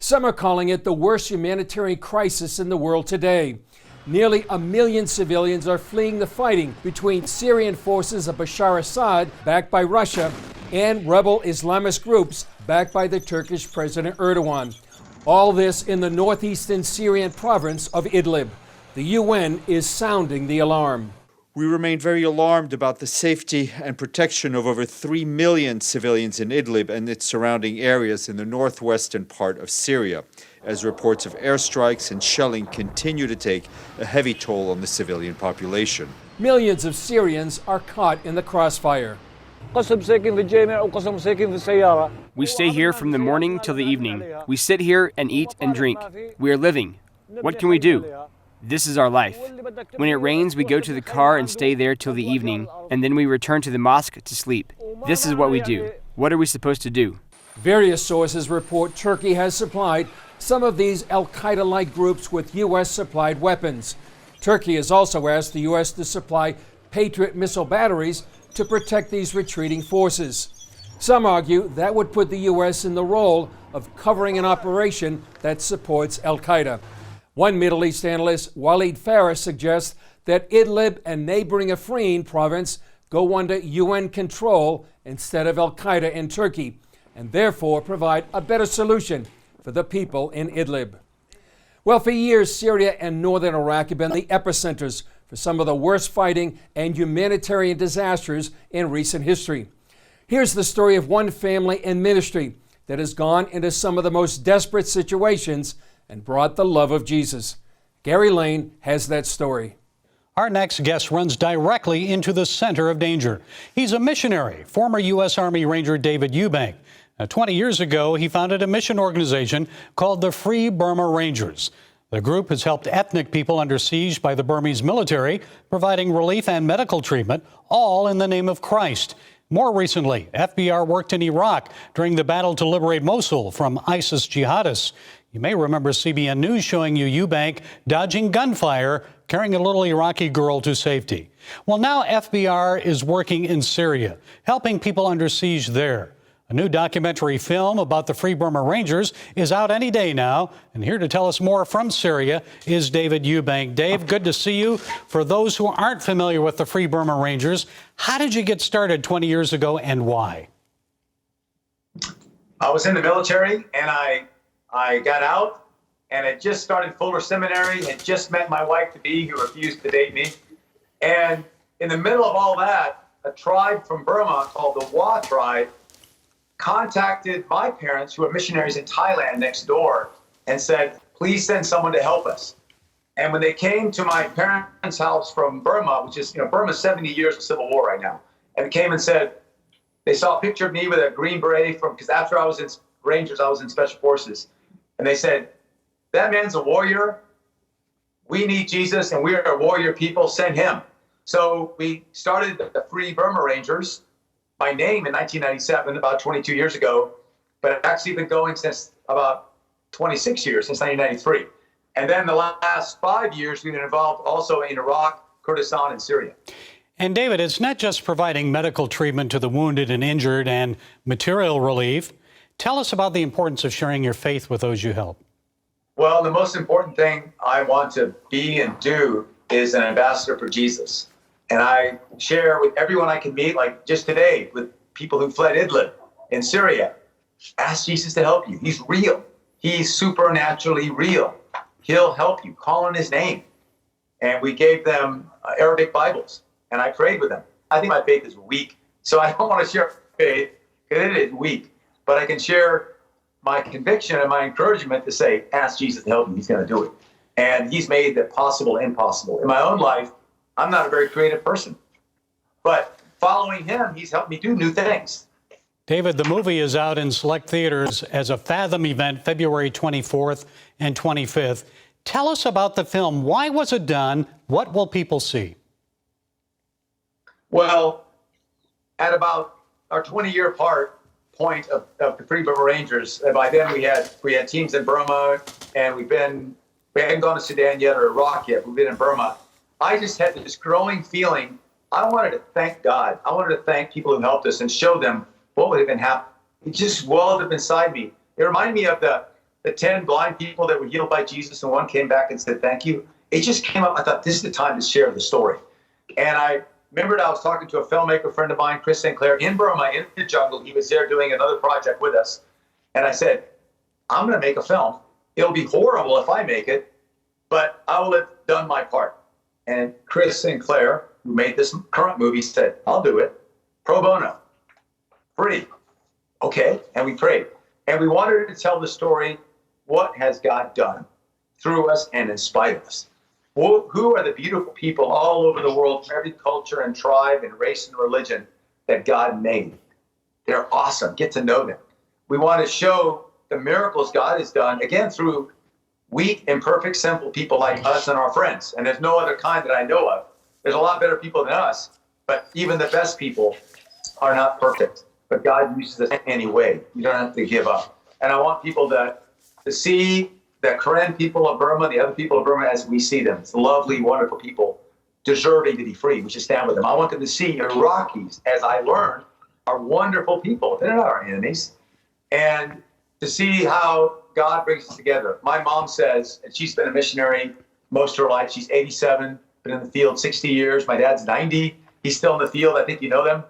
Some are calling it the worst humanitarian crisis in the world today. Nearly 1 million civilians are fleeing the fighting between Syrian forces of Bashar Assad, backed by Russia, and rebel Islamist groups backed by the Turkish President Erdogan. All this in the northeastern Syrian province of Idlib. The UN is sounding the alarm. We remain very alarmed about the safety and protection of over 3 million civilians in Idlib and its surrounding areas in the northwestern part of Syria, as reports of airstrikes and shelling continue to take a heavy toll on the civilian population. Millions of Syrians are caught in the crossfire. We stay here from the morning till the evening. We sit here and eat and drink. We are living. What can we do? This is our life. When it rains, we go to the car and stay there till the evening, and then we return to the mosque to sleep. This is what we do. What are we supposed to do? Various sources report Turkey has supplied some of these al-Qaeda-like groups with U.S.-supplied weapons. Turkey has also asked the U.S. to supply Patriot missile batteries to protect these retreating forces. Some argue that would put the U.S. in the role of covering an operation that supports al-Qaeda. One Middle East analyst, Walid Farah, suggests that Idlib and neighboring Afrin province go under UN control instead of al-Qaeda in Turkey, and therefore provide a better solution for the people in Idlib. Well, for years, Syria and northern Iraq have been the epicenters for some of the worst fighting and humanitarian disasters in recent history. Here's the story of one family and ministry that has gone into some of the most desperate situations and brought the love of Jesus. Gary Lane has that story. Our next guest runs directly into the center of danger. He's a missionary, former U.S. Army Ranger David Eubank. Now, 20 years ago, he founded a mission organization called the Free Burma Rangers. The group has helped ethnic people under siege by the Burmese military, providing relief and medical treatment, all in the name of Christ. More recently, FBR worked in Iraq during the battle to liberate Mosul from ISIS jihadists. You may remember CBN News showing you Eubank dodging gunfire, carrying a little Iraqi girl to safety. Well, now FBR is working in Syria, helping people under siege there. A new documentary film about the Free Burma Rangers is out any day now. And here to tell us more from Syria is David Eubank. Dave, good to see you. For those who aren't familiar with the Free Burma Rangers, how did you get started 20 years ago and why? I was in the military and I got out and had just started Fuller Seminary, had just met my wife-to-be who refused to date me. And in the middle of all that, a tribe from Burma called the Wa tribe contacted my parents, who are missionaries in Thailand next door, and said, please send someone to help us. And when they came to my parents' house from Burma, which is, Burma's 70 years of civil war right now, and came and said, they saw a picture of me with a green beret because after I was in Rangers, I was in Special Forces. And they said, that man's a warrior. We need Jesus, and we are warrior people. Send him. So we started the Free Burma Rangers by name in 1997, about 22 years ago, but it's actually been going since about 26 years, since 1993. And then the last 5 years, we've been involved also in Iraq, Kurdistan, and Syria. And David, it's not just providing medical treatment to the wounded and injured and material relief. Tell us about the importance of sharing your faith with those you help. Well, the most important thing I want to be and do is an ambassador for Jesus. And I share with everyone I can meet, like just today, with people who fled Idlib in Syria. Ask Jesus to help you. He's real. He's supernaturally real. He'll help you. Call on his name. And we gave them Arabic Bibles, and I prayed with them. I think my faith is weak, so I don't want to share faith because it is weak. But I can share my conviction and my encouragement to say, ask Jesus to help you. He's going to do it. And he's made the possible impossible. In my own life, I'm not a very creative person. But following him, he's helped me do new things. David, the movie is out in select theaters as a Fathom event February 24th and 25th. Tell us about the film. Why was it done? What will people see? Well, at about our 20-year point of the Free Burma Rangers, by then we had teams in Burma, and we hadn't gone to Sudan yet or Iraq yet. We've been in Burma. I just had this growing feeling. I wanted to thank God. I wanted to thank people who helped us and show them what would have been happening. It just welled up inside me. It reminded me of the the 10 blind people that were healed by Jesus and one came back and said, thank you. It just came up. I thought, this is the time to share the story. And I remembered I was talking to a filmmaker friend of mine, Chris St. Clair, in Burma, in the jungle. He was there doing another project with us. And I said, I'm going to make a film. It'll be horrible if I make it, but I will have done my part. And Chris St. Clair, who made this current movie, said, I'll do it. Pro bono. Free. Okay. And we prayed. And we wanted to tell the story, what has God done through us and in spite of us? Who are the beautiful people all over the world, from every culture and tribe and race and religion that God made? They're awesome. Get to know them. We want to show the miracles God has done, again, through weak, imperfect, simple people like us and our friends. And there's no other kind that I know of. There's a lot better people than us, but even the best people are not perfect. But God uses us anyway. You don't have to give up. And I want people to see the Karen people of Burma, the other people of Burma, as we see them. It's lovely, wonderful people deserving to be free. We should stand with them. I want them to see Iraqis, as I learned, are wonderful people. They're not our enemies. And to see how God brings us together. My mom says, and she's been a missionary most of her life. She's 87, been in the field 60 years. My dad's 90. He's still in the field. I think you know them,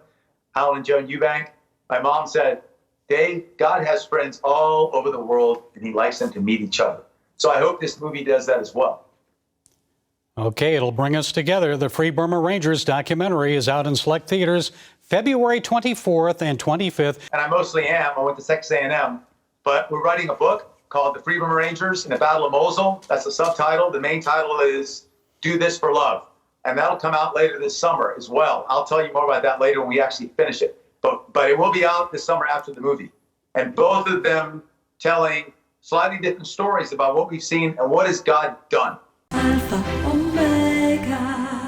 Hal and Joan Eubank. My mom said, Dave, God has friends all over the world, and he likes them to meet each other. So I hope this movie does that as well. Okay, it'll bring us together. The Free Burma Rangers documentary is out in select theaters February 24th and 25th. And I mostly am. I went to Texas A&M. But we're writing a book called The Free Burma Rangers in the Battle of Mosul. That's the subtitle. The main title is Do This for Love. And that'll come out later this summer as well. I'll tell you more about that later when we actually finish it. But it will be out this summer after the movie. And both of them telling slightly different stories about what we've seen and what has God done. Alpha, Omega.